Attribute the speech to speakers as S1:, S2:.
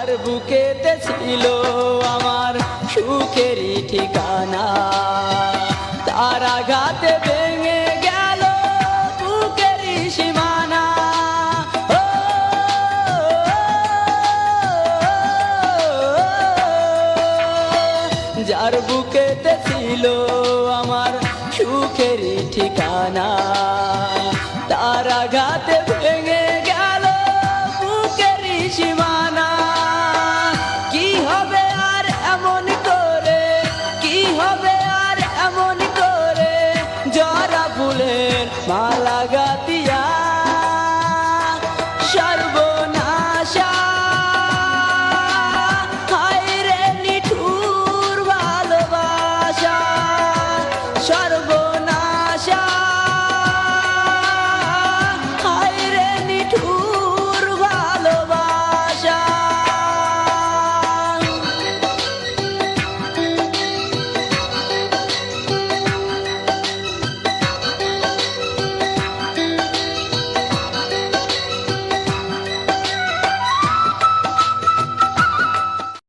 S1: যার বুকেতে ছিল আমার সুখেরই ঠিকানা, তার আঘাতে ভেঙে গেল বুকেরই সীমানা। ও, যার বুকেতে ছিল